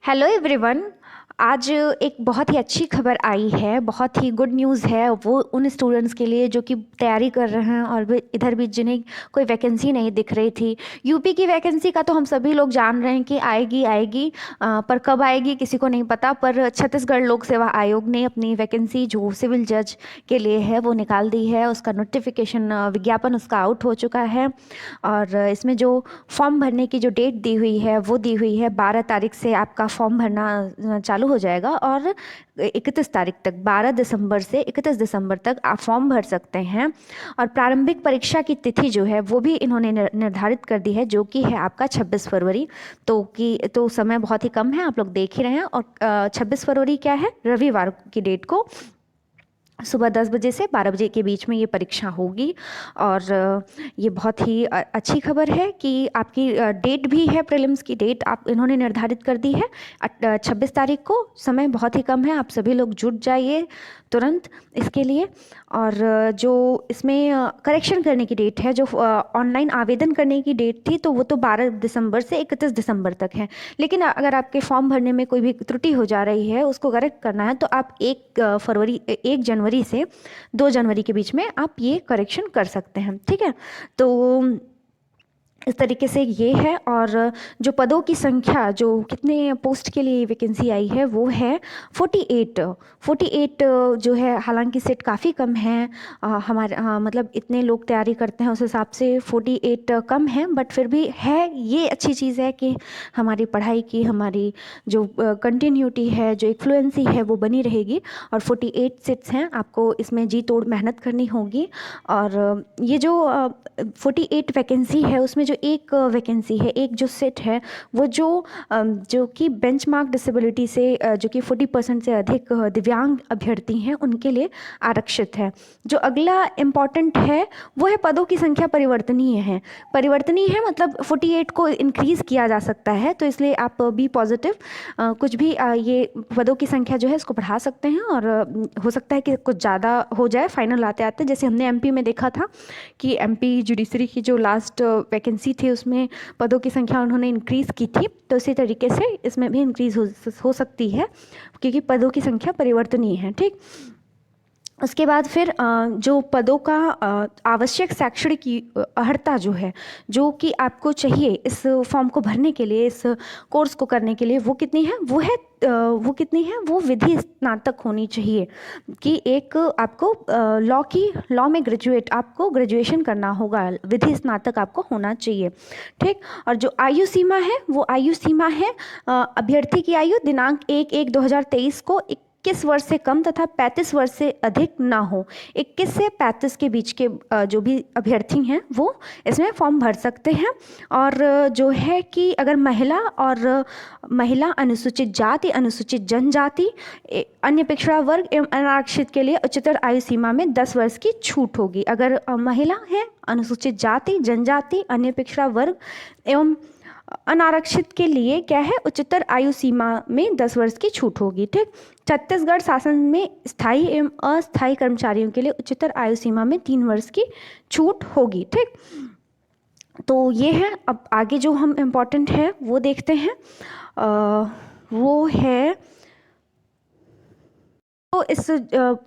Hello everyone. आज एक बहुत ही अच्छी खबर आई है, बहुत ही गुड न्यूज़ है वो उन स्टूडेंट्स के लिए जो कि तैयारी कर रहे हैं और इधर भी जिन्हें कोई वैकेंसी नहीं दिख रही थी। यूपी की वैकेंसी का तो हम सभी लोग जान रहे हैं कि आएगी आएगी, पर कब आएगी किसी को नहीं पता। पर छत्तीसगढ़ लोक सेवा आयोग ने अपनी वैकेंसी जो सिविल जज के लिए है वो निकाल दी है। उसका नोटिफिकेशन विज्ञापन उसका आउट हो चुका है और इसमें जो फॉर्म भरने की जो डेट दी हुई है वो दी हुई है 12 तारीख से आपका फॉर्म भरना चालू हो जाएगा और 31 तारीख तक, 12 दिसंबर से 31 दिसंबर तक आप फॉर्म भर सकते हैं। और प्रारंभिक परीक्षा की तिथि जो है वो भी इन्होंने निर्धारित कर दी है, जो कि है आपका 26 फरवरी। तो समय बहुत ही कम है, आप लोग देख ही रहे हैं। और 26 फरवरी क्या है, रविवार की डेट को सुबह 10 बजे से 12 बजे के बीच में ये परीक्षा होगी। और ये बहुत ही अच्छी खबर है कि आपकी डेट भी है, प्रीलिम्स की डेट आप इन्होंने निर्धारित कर दी है 26 तारीख को। समय बहुत ही कम है, आप सभी लोग जुट जाइए तुरंत इसके लिए। और जो इसमें करेक्शन करने की डेट है, जो ऑनलाइन आवेदन करने की डेट थी, तो वो तो 12 दिसंबर से 31 दिसंबर तक है। लेकिन अगर आपके फॉर्म भरने में कोई भी त्रुटि हो जा रही है, उसको करेक्ट करना है, तो आप 1 जनवरी से 2 जनवरी के बीच में आप ये करेक्शन कर सकते हैं। ठीक है, तो इस तरीके से ये है। और जो पदों की संख्या, जो कितने पोस्ट के लिए वैकेंसी आई है वो है 48 जो है। हालांकि सीट काफ़ी कम है, हमारे मतलब इतने लोग तैयारी करते हैं उस हिसाब से 48 कम है, बट फिर भी है। ये अच्छी चीज़ है कि हमारी पढ़ाई की, हमारी जो कंटिन्यूटी है, जो एक फ्लुएंसी है वो बनी रहेगी। और 48 सीट्स हैं, आपको इसमें जी तोड़ मेहनत करनी होगी। और ये जो 48 वैकेंसी है उसमें जो एक वैकेंसी है, एक जो सेट है, वो जो कि बेंचमार्क डिसेबिलिटी से जो कि 40% से अधिक दिव्यांग अभ्यर्थी हैं उनके लिए आरक्षित है। जो अगला इम्पॉर्टेंट है वो है पदों की संख्या परिवर्तनीय है। मतलब 48 को इंक्रीज़ किया जा सकता है, तो इसलिए आप बी पॉजिटिव, कुछ भी ये पदों की संख्या जो है इसको बढ़ा सकते हैं। और हो सकता है कि कुछ ज़्यादा हो जाए फाइनल आते आते, जैसे हमने एमपी में देखा था कि एमपी जुडिशरी की जो लास्ट वैकेंसी थी उसमें पदों की संख्या उन्होंने इंक्रीज़ की थी। तो इसी तरीके से इसमें भी इंक्रीज़ हो सकती है, क्योंकि पदों की संख्या परिवर्तनीय है। ठीक, उसके बाद फिर जो पदों का आवश्यक शैक्षणिक अर्हता जो है, जो कि आपको चाहिए इस फॉर्म को भरने के लिए, इस कोर्स को करने के लिए, वो कितनी है? वो विधि स्नातक होनी चाहिए। कि एक आपको लॉ में आपको ग्रेजुएशन करना होगा, विधि स्नातक आपको होना चाहिए। ठीक, और जो आयु सीमा है वो आयु सीमा है अभ्यर्थी की आयु दिनांक 1/1/2023 को 21 वर्ष से कम तथा 35 वर्ष से अधिक ना हो। 21 से 35 के बीच के जो भी अभ्यर्थी हैं वो इसमें फॉर्म भर सकते हैं। और जो है कि अगर महिला, अनुसूचित जाति, अनुसूचित जनजाति, अन्य पिछड़ा वर्ग एवं अनारक्षित के लिए उच्चतर आयु सीमा में 10 वर्ष की छूट होगी। अगर महिला है, अनुसूचित जाति, जनजाति, अन्य पिछड़ा वर्ग एवं अनारक्षित के लिए क्या है, उच्चतर आयु सीमा में 10 वर्ष की छूट होगी। ठीक, छत्तीसगढ़ शासन में स्थायी एवं अस्थायी कर्मचारियों के लिए उच्चतर आयु सीमा में 3 वर्ष की छूट होगी। ठीक, तो ये है। अब आगे जो हम इम्पोर्टेंट है वो देखते हैं, वो है, तो इस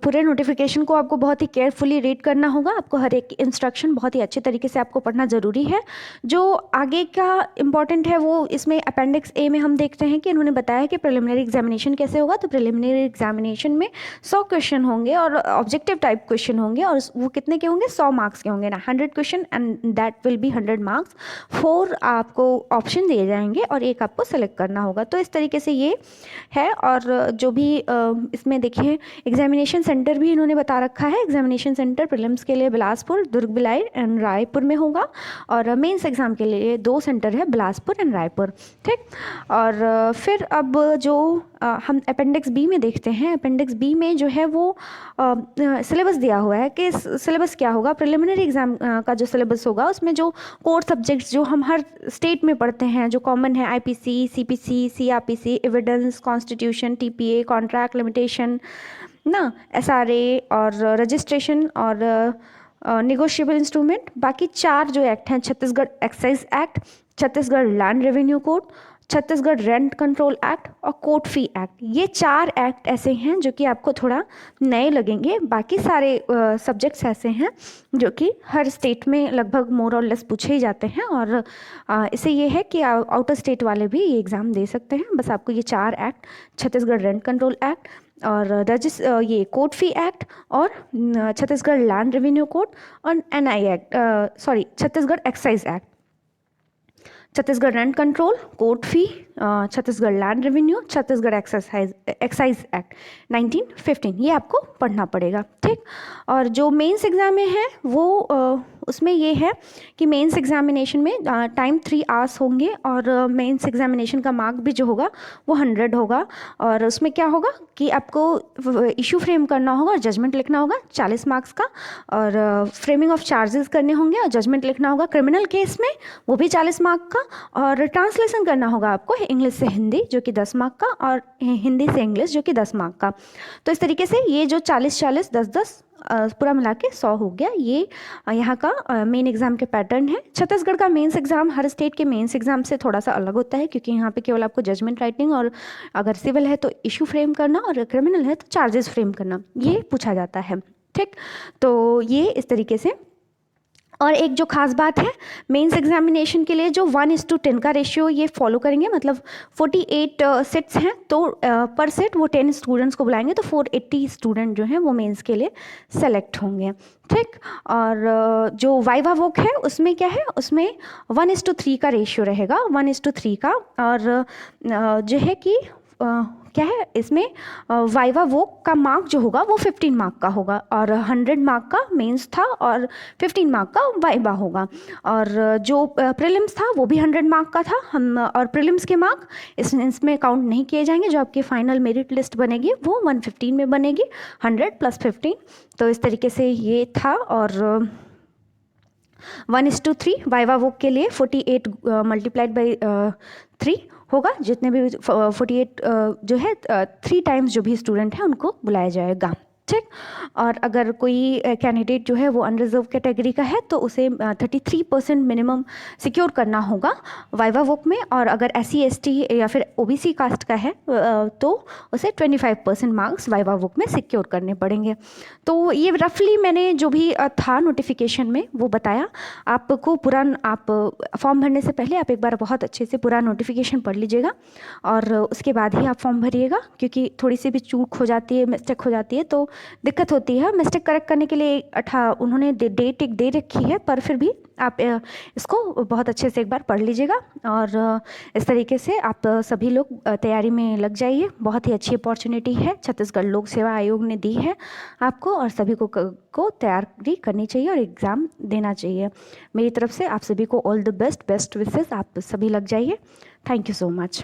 पूरे नोटिफिकेशन को आपको बहुत ही केयरफुली रीड करना होगा। आपको हर एक इंस्ट्रक्शन बहुत ही अच्छे तरीके से आपको पढ़ना ज़रूरी है। जो आगे का इम्पॉर्टेंट है वो इसमें अपेंडिक्स ए में हम देखते हैं कि इन्होंने बताया कि प्रिलिमिनरी एग्जामिनेशन कैसे होगा। तो प्रिलिमिनरी एग्जामिनेशन में 100 क्वेश्चन होंगे और ऑब्जेक्टिव टाइप क्वेश्चन होंगे, और वो कितने के होंगे? 100 मार्क्स के होंगे ना, 100 question, and that will be 100 marks. 4 आपको ऑप्शन दिए जाएंगे और एक आपको सेलेक्ट करना होगा। तो इस तरीके से ये है। और जो भी इसमें देखिए, एग्जामिनेशन सेंटर भी इन्होंने बता रखा है। एग्जामिनेशन सेंटर प्रीलिम्स के लिए बिलासपुर, दुर्ग, भिलाई एंड रायपुर में होगा। और मेंस एग्जाम के लिए 2 सेंटर है, बिलासपुर एंड रायपुर। ठीक, और फिर अब जो हम अपेंडिक्स बी में देखते हैं। अपेंडिक्स बी में जो है वो सिलेबस दिया हुआ है कि सिलेबस क्या होगा। प्रिलिमिनरी एग्जाम का जो सिलेबस होगा उसमें जो कोर सब्जेक्ट्स जो हम हर स्टेट में पढ़ते हैं, जो कॉमन है, IPC, CPC, CrPC, evidence, constitution, TPA, contract limitation ना, एसआरए और रजिस्ट्रेशन और नेगोशिएबल इंस्ट्रूमेंट। बाकी 4 जो एक्ट हैं, Chhattisgarh excise act, Chhattisgarh land revenue code, Chhattisgarh rent control act और कोर्ट फी एक्ट। ये 4 एक्ट ऐसे हैं जो कि आपको थोड़ा नए लगेंगे। बाकी सारे सब्जेक्ट्स ऐसे हैं जो कि हर स्टेट में लगभग मोर और लेस पूछे ही जाते हैं, और इससे ये है कि आउटर स्टेट वाले भी ये एग्ज़ाम दे सकते हैं। बस आपको ये 4 act, Chhattisgarh rent control act और ये कोर्ट फी एक्ट और छत्तीसगढ़ लैंड रेवेन्यू कोड और NI act, Chhattisgarh excise act, Chhattisgarh rent control, court fee, Chhattisgarh land revenue, Chhattisgarh excise act 1915, ये आपको पढ़ना पड़ेगा, ठीक। और जो मेंस एग्ज़ाम में है वो उसमें ये है कि मेंस एग्जामिनेशन में टाइम 3 आवर्स होंगे और मेंस एग्जामिनेशन का मार्क भी जो होगा वो 100 होगा। और उसमें क्या होगा कि आपको इशू फ्रेम करना होगा और जजमेंट लिखना होगा 40 मार्क्स का, और फ्रेमिंग ऑफ चार्जेस करने होंगे और जजमेंट लिखना होगा क्रिमिनल केस में, वो भी 40 मार्क का, और ट्रांसलेशन करना होगा आपको इंग्लिश से हिंदी जो कि 10 मार्क का, और हिंदी से इंग्लिश जो कि 10 मार्क का। तो इस तरीके से ये जो 40-40, 10-10 पूरा मिला के 100 हो गया। ये यहाँ का मेन एग्ज़ाम के पैटर्न है। छत्तीसगढ़ का मेंस एग्ज़ाम हर स्टेट के मेंस एग्ज़ाम से थोड़ा सा अलग होता है, क्योंकि यहाँ पे केवल आपको जजमेंट राइटिंग, और अगर सिविल है तो इशू फ्रेम करना, और क्रिमिनल है तो चार्जेस फ्रेम करना, ये पूछा जाता है, ठीक। तो ये इस तरीके से। और एक जो खास बात है मेंस एग्जामिनेशन के लिए, जो 1:10 का रेशियो ये फॉलो करेंगे, मतलब 48 सेट्स हैं तो पर सेट वो 10 स्टूडेंट्स को बुलाएंगे, तो 480 स्टूडेंट जो हैं वो मेंस के लिए सेलेक्ट होंगे, ठीक। और जो वाइवा वोक है उसमें क्या है, उसमें 1:3 का रेशियो रहेगा, 1:3 का। और जो है कि क्या है इसमें वाइवा वोक का मार्क जो होगा वो 15 मार्क का होगा, और 100 मार्क का मेंस था और 15 मार्क का वाइवा होगा। और जो प्रीलिम्स था वो भी 100 मार्क का था। और प्रीलिम्स के मार्क इसमें काउंट नहीं किए जाएंगे। जो आपकी फाइनल मेरिट लिस्ट बनेगी वो 115 में बनेगी, 100 + 15। तो इस तरीके से ये था। और 1:3 वाइवा वोक के लिए 48 × 3 होगा, जितने भी 48 जो है 3 टाइम्स जो भी स्टूडेंट हैं उनको बुलाया जाएगा, ठीक। और अगर कोई कैंडिडेट जो है वो अनरिजर्व कैटेगरी का है तो उसे 33% मिनिमम सिक्योर करना होगा वाइवा वोक में। और अगर SC ST या फिर OBC कास्ट का है तो उसे 25% मार्क्स वाइवा वोक में सिक्योर करने पड़ेंगे। तो ये रफली मैंने जो भी था नोटिफिकेशन में वो बताया आपको। पूरा आप फॉर्म भरने से पहले आप एक बार बहुत अच्छे से पूरा नोटिफिकेशन पढ़ लीजिएगा, और उसके बाद ही आप फॉर्म भरिएगा, क्योंकि थोड़ी सी भी चूक हो जाती है, मिस्टेक हो जाती है तो दिक्कत होती है। मिस्टेक करेक्ट करने के लिए उन्होंने डेट एक दे रखी है, पर फिर भी आप इसको बहुत अच्छे से एक बार पढ़ लीजिएगा। और इस तरीके से आप सभी लोग तैयारी में लग जाइए। बहुत ही अच्छी अपॉर्चुनिटी है छत्तीसगढ़ लोक सेवा आयोग ने दी है आपको, और सभी को तैयारी करनी चाहिए और एग्ज़ाम देना चाहिए। मेरी तरफ से आप सभी को ऑल द बेस्ट विशेस। आप सभी लग जाइए। Thank you so much.